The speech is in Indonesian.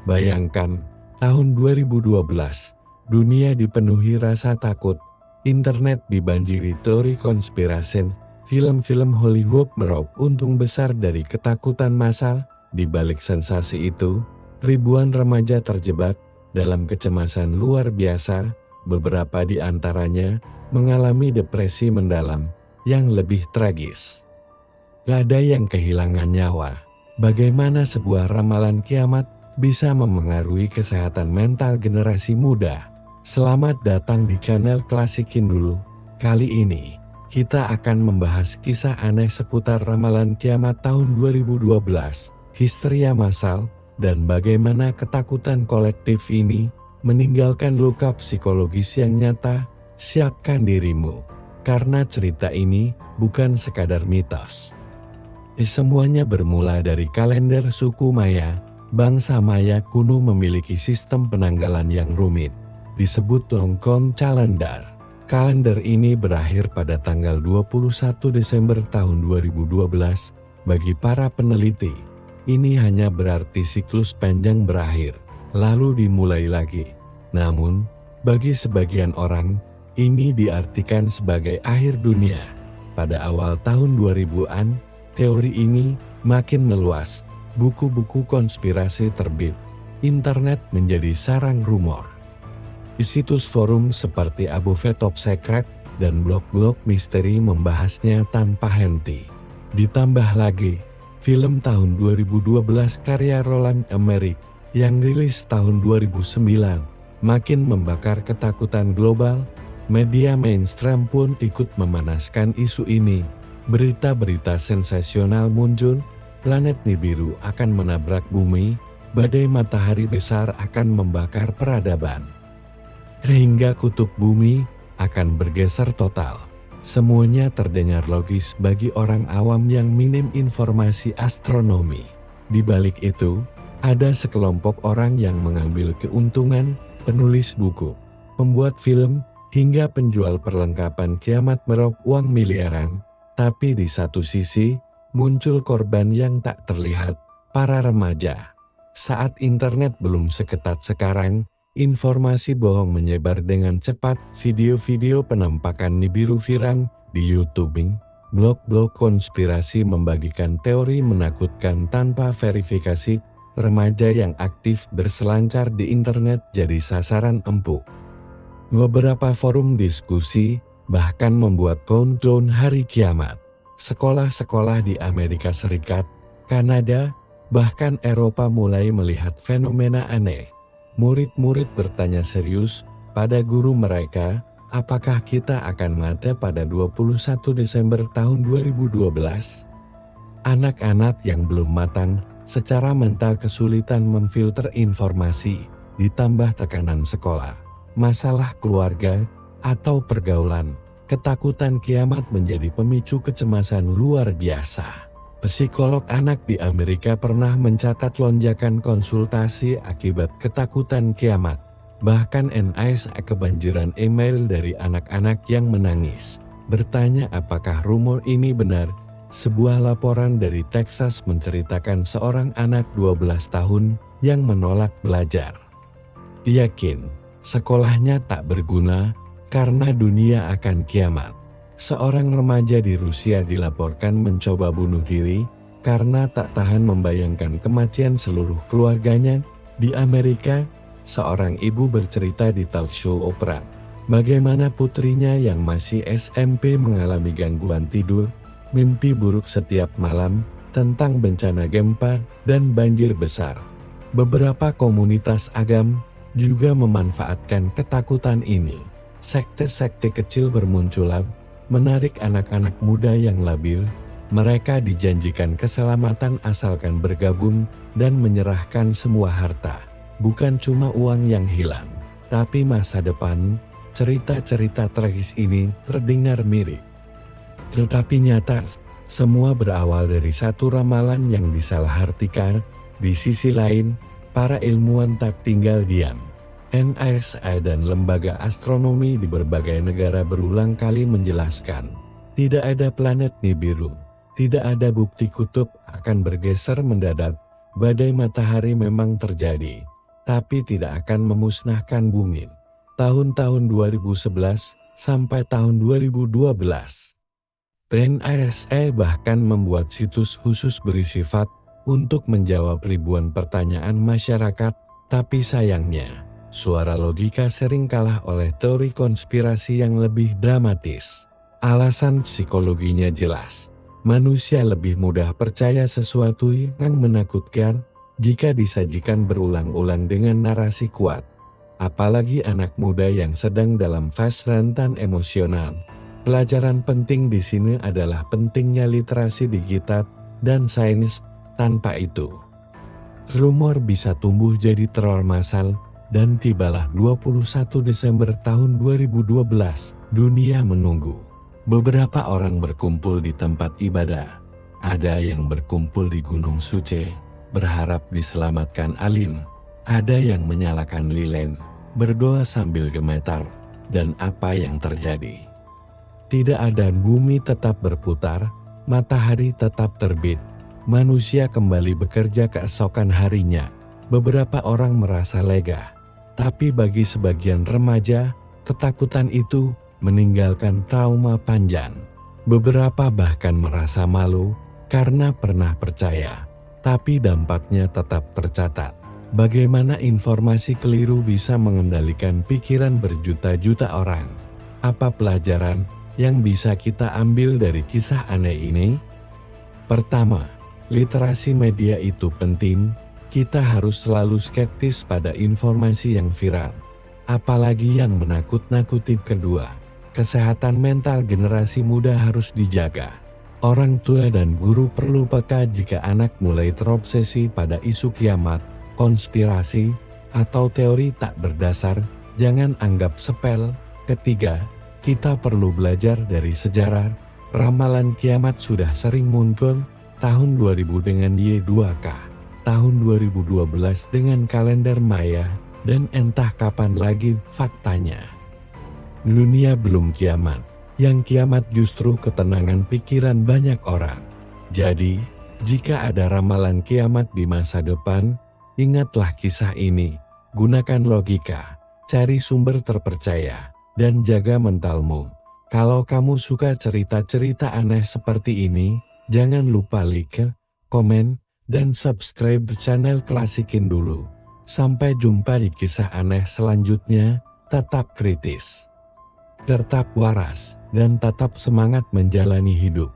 Bayangkan, tahun 2012, dunia dipenuhi rasa takut, internet dibanjiri teori konspirasi, film-film Hollywood meraup untung besar dari ketakutan massal. Di balik sensasi itu, ribuan remaja terjebak dalam kecemasan luar biasa, beberapa di antaranya mengalami depresi mendalam yang lebih tragis. Gak ada yang kehilangan nyawa. Bagaimana sebuah ramalan kiamat bisa memengaruhi kesehatan mental generasi muda? Selamat datang di channel Klasikin Dulu. Kali ini, kita akan membahas kisah aneh seputar ramalan kiamat tahun 2012, histeria massal, dan bagaimana ketakutan kolektif ini meninggalkan luka psikologis yang nyata. Siapkan dirimu, karena cerita ini bukan sekadar mitos. Semuanya bermula dari kalender suku Maya. Bangsa Maya kuno memiliki sistem penanggalan yang rumit, disebut Longkong Calendar. Kalender ini berakhir pada tanggal 21 Desember tahun 2012. Bagi para peneliti, ini hanya berarti siklus panjang berakhir, lalu dimulai lagi. Namun, bagi sebagian orang, ini diartikan sebagai akhir dunia. Pada awal tahun 2000-an, teori ini makin meluas, buku-buku konspirasi terbit, internet menjadi sarang rumor. Di situs forum seperti Above Top Secret dan blog-blog misteri membahasnya tanpa henti. Ditambah lagi, film tahun 2012 karya Roland Emmerich yang rilis tahun 2009 makin membakar ketakutan global. Media mainstream pun ikut memanaskan isu ini. Berita-berita sensasional muncul, planet Nibiru akan menabrak bumi, badai matahari besar akan membakar peradaban, hingga kutub bumi akan bergeser total. Semuanya terdengar logis bagi orang awam yang minim informasi astronomi. Di balik itu, ada sekelompok orang yang mengambil keuntungan, penulis buku, pembuat film, hingga penjual perlengkapan kiamat meraup uang miliaran. Tapi di satu sisi, muncul korban yang tak terlihat, para remaja. Saat internet belum seketat sekarang, informasi bohong menyebar dengan cepat. Video-video penampakan Nibiru viral di YouTube. Blog-blog konspirasi membagikan teori menakutkan tanpa verifikasi. Remaja yang aktif berselancar di internet jadi sasaran empuk. Beberapa forum diskusi bahkan membuat countdown hari kiamat. Sekolah-sekolah di Amerika Serikat, Kanada, bahkan Eropa mulai melihat fenomena aneh. Murid-murid bertanya serius pada guru mereka, apakah kita akan mati pada 21 Desember tahun 2012? Anak-anak yang belum matang secara mental kesulitan memfilter informasi, ditambah tekanan sekolah, masalah keluarga, atau pergaulan, ketakutan kiamat menjadi pemicu kecemasan luar biasa. Psikolog anak di Amerika pernah mencatat lonjakan konsultasi akibat ketakutan kiamat. Bahkan NSA kebanjiran email dari anak-anak yang menangis, bertanya apakah rumor ini benar. Sebuah laporan dari Texas menceritakan seorang anak 12 tahun yang menolak belajar. Yakin sekolahnya tak berguna karena dunia akan kiamat. Seorang remaja di Rusia dilaporkan mencoba bunuh diri karena tak tahan membayangkan kematian seluruh keluarganya. Di Amerika, seorang ibu bercerita di talk show Oprah bagaimana putrinya yang masih SMP mengalami gangguan tidur, mimpi buruk setiap malam tentang bencana gempa dan banjir besar. Beberapa komunitas agama juga memanfaatkan ketakutan ini. Sekte-sekte kecil bermunculan, menarik anak-anak muda yang labil. Mereka dijanjikan keselamatan asalkan bergabung dan menyerahkan semua harta. Bukan cuma uang yang hilang, tapi masa depan. Cerita-cerita tragis ini terdengar mirip, tetapi nyata. Semua berawal dari satu ramalan yang disalahartikan. Di sisi lain, para ilmuwan tak tinggal diam. NASA dan lembaga astronomi di berbagai negara berulang kali menjelaskan, tidak ada planet Nibiru, tidak ada bukti kutub akan bergeser mendadak. Badai matahari memang terjadi, tapi tidak akan memusnahkan bumi. Tahun-tahun 2011 sampai tahun 2012. NASA bahkan membuat situs khusus bersifat untuk menjawab ribuan pertanyaan masyarakat, tapi sayangnya, suara logika sering kalah oleh teori konspirasi yang lebih dramatis. Alasan psikologinya jelas. Manusia lebih mudah percaya sesuatu yang menakutkan jika disajikan berulang-ulang dengan narasi kuat. Apalagi anak muda yang sedang dalam fase rentan emosional. Pelajaran penting di sini adalah pentingnya literasi digital dan sains. Tanpa itu, rumor bisa tumbuh jadi teror massal, dan tibalah 21 Desember tahun 2012, dunia menunggu. Beberapa orang berkumpul di tempat ibadah. Ada yang berkumpul di Gunung Suci, berharap diselamatkan alim. Ada yang menyalakan lilin, berdoa sambil gemetar, dan apa yang terjadi? Tidak ada. Bumi tetap berputar, matahari tetap terbit, manusia kembali bekerja keesokan harinya. Beberapa orang merasa lega, tapi bagi sebagian remaja, ketakutan itu meninggalkan trauma panjang. Beberapa bahkan merasa malu karena pernah percaya, tapi dampaknya tetap tercatat. Bagaimana informasi keliru bisa mengendalikan pikiran berjuta-juta orang? Apa pelajaran yang bisa kita ambil dari kisah aneh ini? Pertama, literasi media itu penting. Kita harus selalu skeptis pada informasi yang viral, apalagi yang menakut-nakuti. Kedua, kesehatan mental generasi muda harus dijaga. Orang tua dan guru perlu peka jika anak mulai terobsesi pada isu kiamat, konspirasi, atau teori tak berdasar. Jangan anggap sepele. Ketiga, kita perlu belajar dari sejarah. Ramalan kiamat sudah sering muncul, tahun 2000 dengan Y2K, tahun 2012 dengan kalender Maya, dan entah kapan lagi. Faktanya, dunia belum kiamat. Yang kiamat justru ketenangan pikiran banyak orang. Jadi, jika ada ramalan kiamat di masa depan, ingatlah kisah ini, gunakan logika, cari sumber terpercaya, dan jaga mentalmu. Kalau kamu suka cerita-cerita aneh seperti ini, jangan lupa like, komen, dan subscribe channel Klasikin dulu. Sampai jumpa di kisah aneh selanjutnya. Tetap kritis, tetap waras, dan tetap semangat menjalani hidup.